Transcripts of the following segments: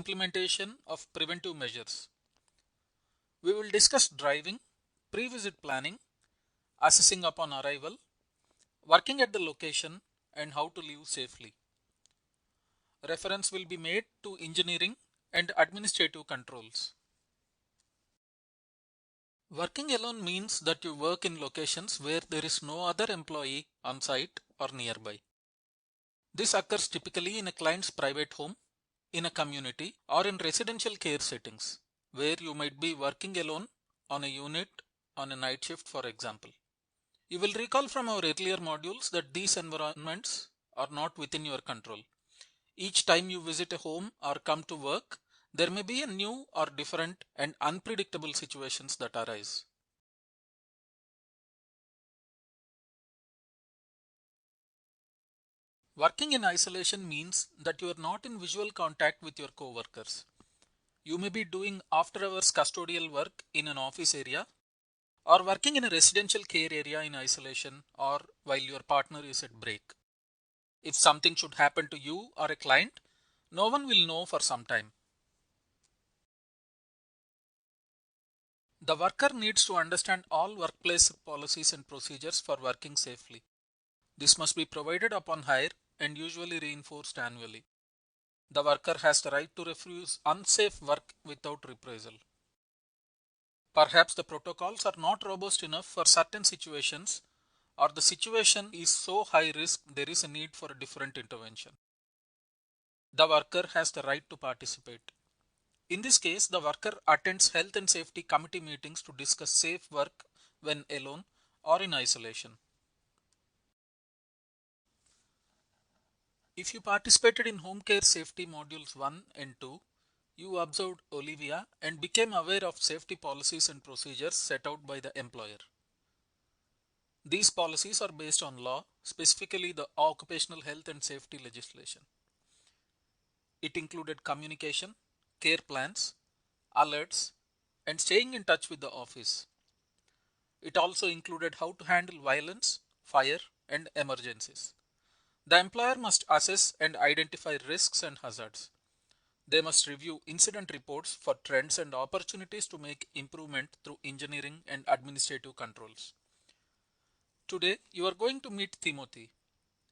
Implementation of preventive measures. We will discuss driving, pre-visit planning, assessing upon arrival, working at the location, and how to leave safely. Reference will be made to engineering and administrative controls. Working alone means that you work in locations where there is no other employee on site or nearby. This occurs typically in a client's private home, in a community, or in residential care settings, where you might be working alone on a unit on a night shift, for example. You will recall from our earlier modules that these environments are not within your control. Each time you visit a home or come to work, there may be a new or different and unpredictable situations that arise. Working in isolation means that you are not in visual contact with your coworkers. You may be doing after hours custodial work in an office area or working in a residential care area in isolation or while your partner is at break. If something should happen to you or a client, no one will know for some time. The worker needs to understand all workplace policies and procedures for working safely. This must be provided upon hire and usually reinforced annually. The worker has the right to refuse unsafe work without reprisal. Perhaps the protocols are not robust enough for certain situations, or the situation is so high risk there is a need for a different intervention. The worker has the right to participate. In this case, the worker attends health and safety committee meetings to discuss safe work when alone or in isolation. If you participated in home care safety modules 1 and 2, you observed Olivia and became aware of safety policies and procedures set out by the employer. These policies are based on law, specifically the Occupational Health and Safety legislation. It included communication, care plans, alerts, and staying in touch with the office. It also included how to handle violence, fire, and emergencies. The employer must assess and identify risks and hazards. They must review incident reports for trends and opportunities to make improvement through engineering and administrative controls. Today, you are going to meet Timothy,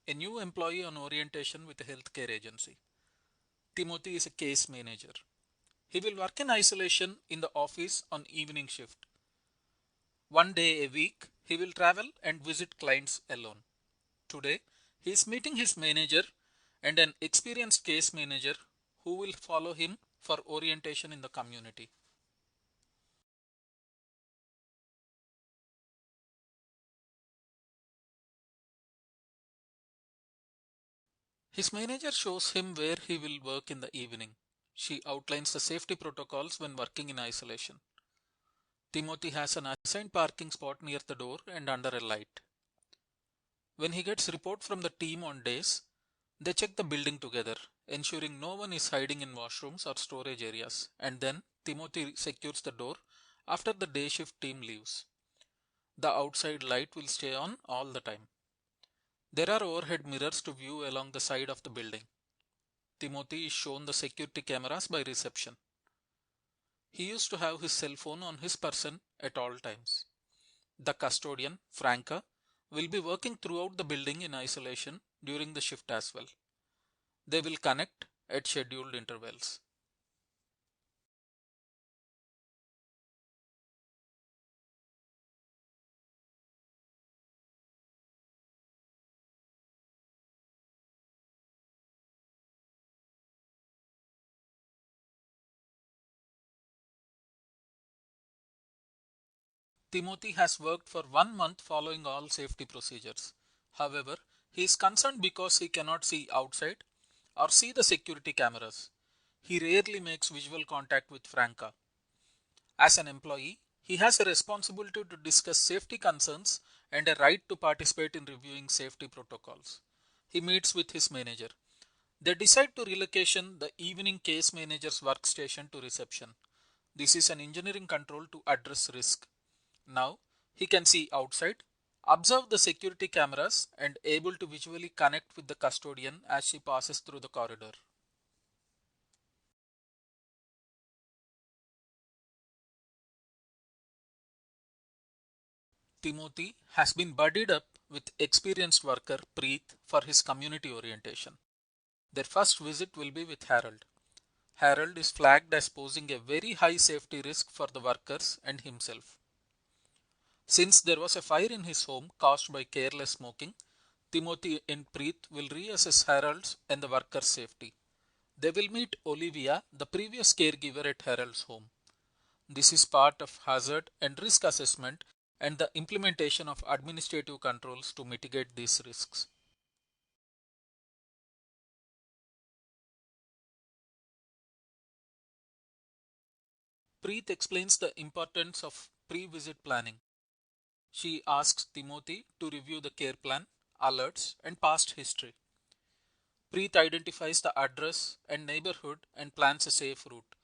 a new employee on orientation with a healthcare agency. Timothy is a case manager. He will work in isolation in the office on evening shift. One day a week, he will travel and visit clients alone. Today, he is meeting his manager and an experienced case manager who will follow him for orientation in the community. His manager shows him where he will work in the evening. She outlines the safety protocols when working in isolation. Timothy has an assigned parking spot near the door and under a light. When he gets report from the team on days, they check the building together, ensuring no one is hiding in washrooms or storage areas, and then Timothy secures the door after the day shift team leaves. The outside light will stay on all the time. There are overhead mirrors to view along the side of the building. Timothy is shown the security cameras by reception. He used to have his cell phone on his person at all times. The custodian, Franca, will be working throughout the building in isolation during the shift as well. They will connect at scheduled intervals. Timothy has worked for 1 month following all safety procedures. However, he is concerned because he cannot see outside or see the security cameras. He rarely makes visual contact with Franca. As an employee, he has a responsibility to discuss safety concerns and a right to participate in reviewing safety protocols. He meets with his manager. They decide to relocation the evening case manager's workstation to reception. This is an engineering control to address risk. Now, he can see outside, observe the security cameras, and able to visually connect with the custodian as she passes through the corridor. Timothy has been buddied up with experienced worker Preet for his community orientation. Their first visit will be with Harold. Harold is flagged as posing a very high safety risk for the workers and himself. Since there was a fire in his home caused by careless smoking, Timothy and Preet will reassess Harold's and the workers' safety. They will meet Olivia, the previous caregiver at Harold's home. This is part of hazard and risk assessment and the implementation of administrative controls to mitigate these risks. Preet explains the importance of pre-visit planning. She asks Timothy to review the care plan, alerts, and past history. Preet identifies the address and neighborhood and plans a safe route.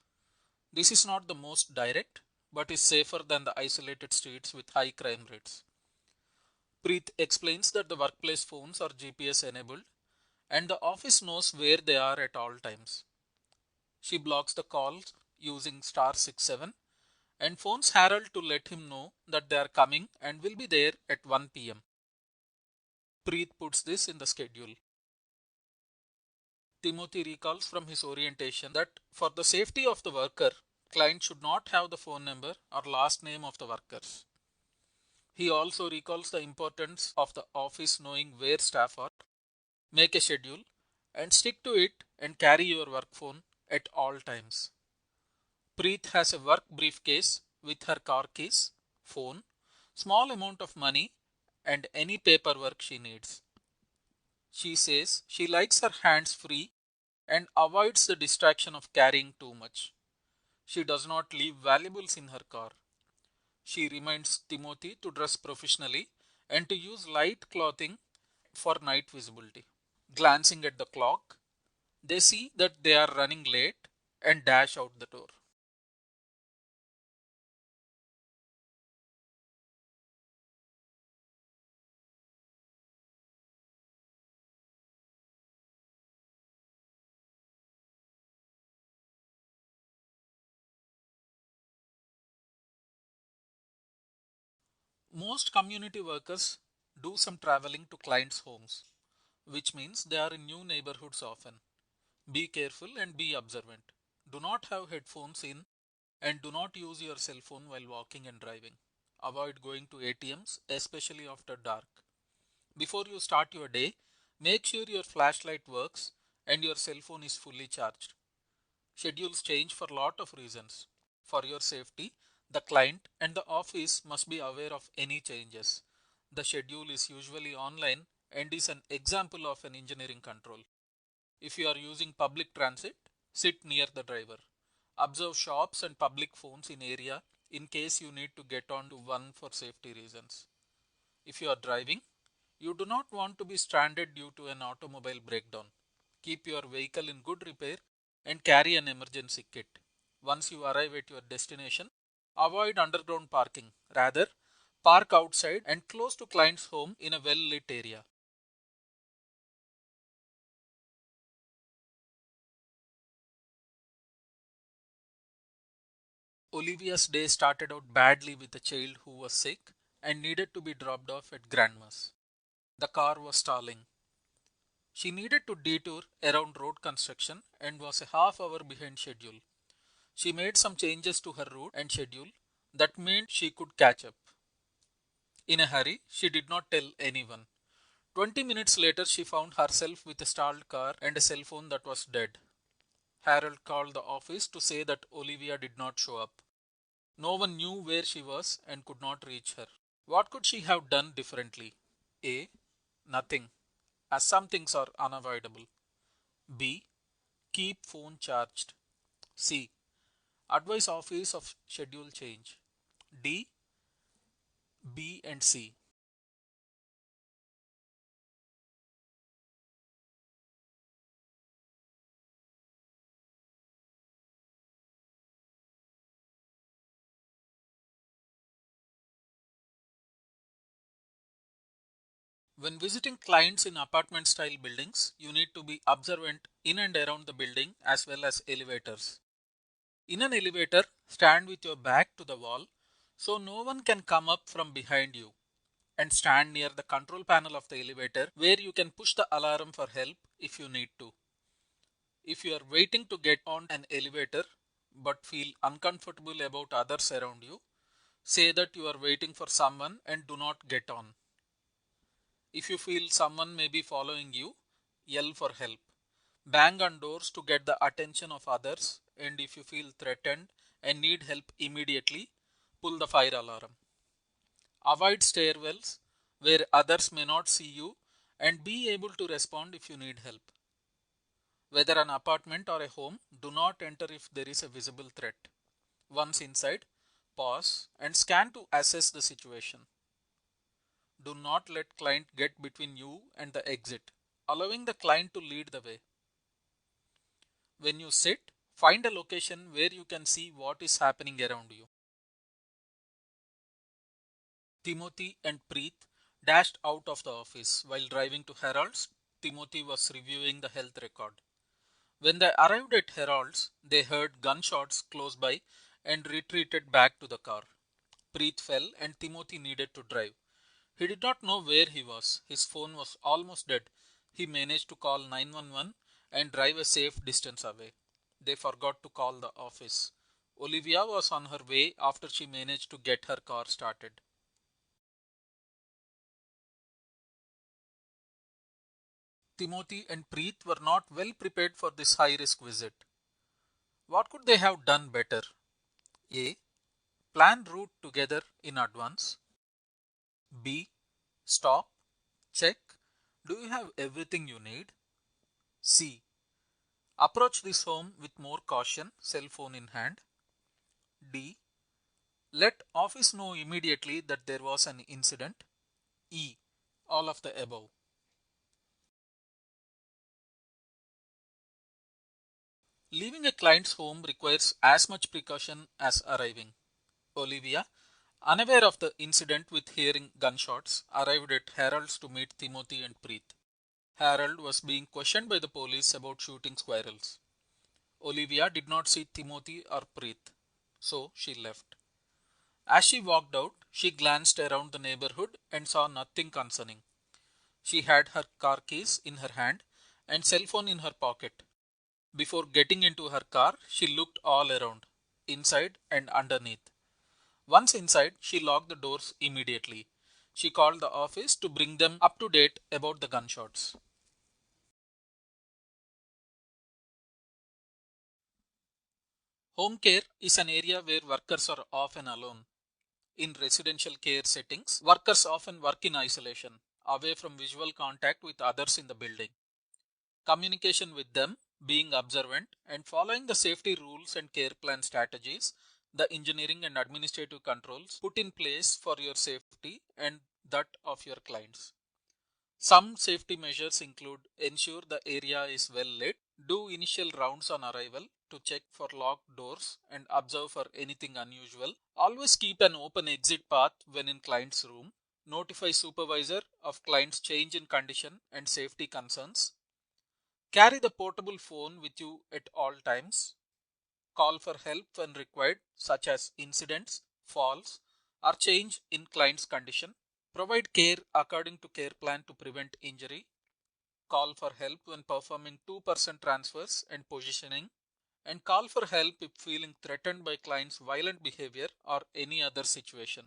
This is not the most direct, but is safer than the isolated streets with high crime rates. Preet explains that the workplace phones are GPS enabled and the office knows where they are at all times. She blocks the calls using *67 and phones Harold to let him know that they are coming and will be there at 1 p.m. Preet puts this in the schedule. Timothy recalls from his orientation that for the safety of the worker, client should not have the phone number or last name of the workers. He also recalls the importance of the office knowing where staff are, make a schedule, and stick to it and carry your work phone at all times. Preet has a work briefcase with her car keys, phone, small amount of money, and any paperwork she needs. She says she likes her hands free and avoids the distraction of carrying too much. She does not leave valuables in her car. She reminds Timothy to dress professionally and to use light clothing for night visibility. Glancing at the clock, they see that they are running late and dash out the door. Most community workers do some traveling to clients' homes, which means they are in new neighborhoods often. Be careful and be observant. Do not have headphones in and do not use your cell phone while walking and driving. Avoid going to ATMs, especially after dark. Before you start your day, make sure your flashlight works and your cell phone is fully charged. Schedules change for lot of reasons. For your safety, the client and the office must be aware of any changes. The schedule is usually online and is an example of an engineering control. If you are using public transit, sit near the driver. Observe shops and public phones in area in case you need to get onto one for safety reasons. If you are driving, you do not want to be stranded due to an automobile breakdown. Keep your vehicle in good repair and carry an emergency kit. Once you arrive at your destination, avoid underground parking. Rather, park outside and close to client's home in a well lit area. Olivia's day started out badly with a child who was sick and needed to be dropped off at grandma's. The car was stalling. She needed to detour around road construction and was a half hour behind schedule. She made some changes to her route and schedule that meant she could catch up. In a hurry, she did not tell anyone. 20 minutes later, she found herself with a stalled car and a cell phone that was dead. Harold called the office to say that Olivia did not show up. No one knew where she was and could not reach her. What could she have done differently? A. Nothing, as some things are unavoidable. B. Keep phone charged. C. Advise office of schedule change. D. B and C. When visiting clients in apartment style buildings, you need to be observant in and around the building as well as elevators. In an elevator, stand with your back to the wall so no one can come up from behind you. and stand near the control panel of the elevator where you can push the alarm for help if you need to. If you are waiting to get on an elevator but feel uncomfortable about others around you, say that you are waiting for someone and do not get on. If you feel someone may be following you, yell for help. Bang on doors to get the attention of others, and if you feel threatened and need help immediately, pull the fire alarm. Avoid stairwells where others may not see you and be able to respond if you need help. Whether an apartment or a home, do not enter if there is a visible threat. Once inside, pause and scan to assess the situation. Do not let client get between you and the exit, allowing the client to lead the way. When you sit, find a location where you can see what is happening around you. Timothy and Preet dashed out of the office. While driving to Harold's, Timothy was reviewing the health record. When they arrived at Harold's, they heard gunshots close by and retreated back to the car. Preet fell and Timothy needed to drive. He did not know where he was. His phone was almost dead. He managed to call 911 and drive a safe distance away. They forgot to call the office. Olivia was on her way after she managed to get her car started. Timothy and Preet were not well prepared for this high risk visit. What could they have done better? A. Plan route together in advance. B. Stop. Check. Do you have everything you need? C. Approach this home with more caution, cell phone in hand. D. Let office know immediately that there was an incident. E. All of the above. Leaving a client's home requires as much precaution as arriving. Olivia, unaware of the incident with hearing gunshots, arrived at Harold's to meet Timothy and Preet. Harold was being questioned by the police about shooting squirrels. Olivia did not see Timothy or Preet, so she left. As she walked out, she glanced around the neighborhood and saw nothing concerning. She had her car keys in her hand and cell phone in her pocket. Before getting into her car, she looked all around, inside and underneath. Once inside, she locked the doors immediately. She called the office to bring them up to date about the gunshots. Home care is an area where workers are often alone. In residential care settings, workers often work in isolation, away from visual contact with others in the building. Communication with them, being observant, and following the safety rules and care plan strategies, the engineering and administrative controls put in place for your safety and that of your clients. Some safety measures include ensure the area is well lit, do initial rounds on arrival to check for locked doors and observe for anything unusual, always keep an open exit path when in client's room, notify supervisor of client's change in condition and safety concerns, carry the portable phone with you at all times, call for help when required such as incidents, falls or change in client's condition, provide care according to care plan to prevent injury, call for help when performing 2% transfers and positioning, and call for help if feeling threatened by client's violent behavior or any other situation.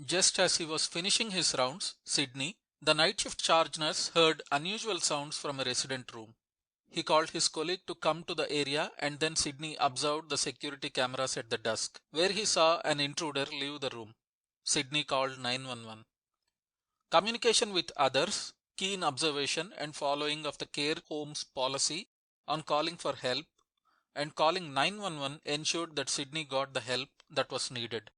Just as he was finishing his rounds, Sydney, the night shift charge nurse, heard unusual sounds from a resident room. He called his colleague to come to the area and then Sydney observed the security cameras at the desk, where he saw an intruder leave the room. Sydney called 911. Communication with others, keen observation and following of the care home's policy on calling for help and calling 911 ensured that Sydney got the help that was needed.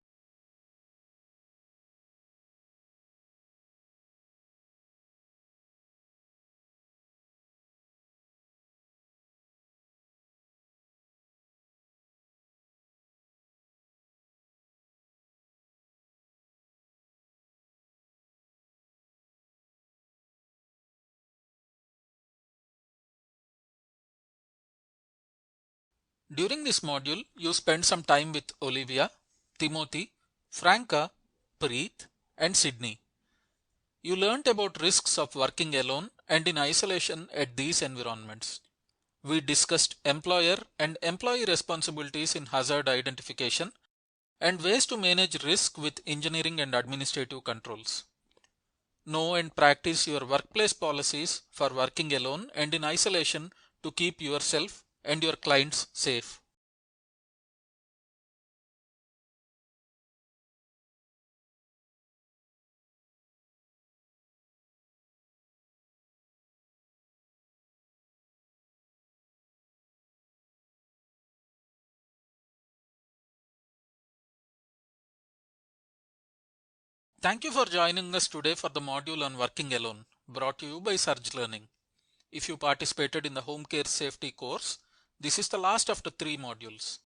During this module, you spend some time with Olivia, Timothy, Franca, Preet, and Sydney. You learnt about risks of working alone and in isolation at these environments. We discussed employer and employee responsibilities in hazard identification and ways to manage risk with engineering and administrative controls. Know and practice your workplace policies for working alone and in isolation to keep yourself and your clients safe. Thank you for joining us today for the module on working alone, brought to you by Surge Learning. If you participated in the home care safety course, this is the last of the 3 modules.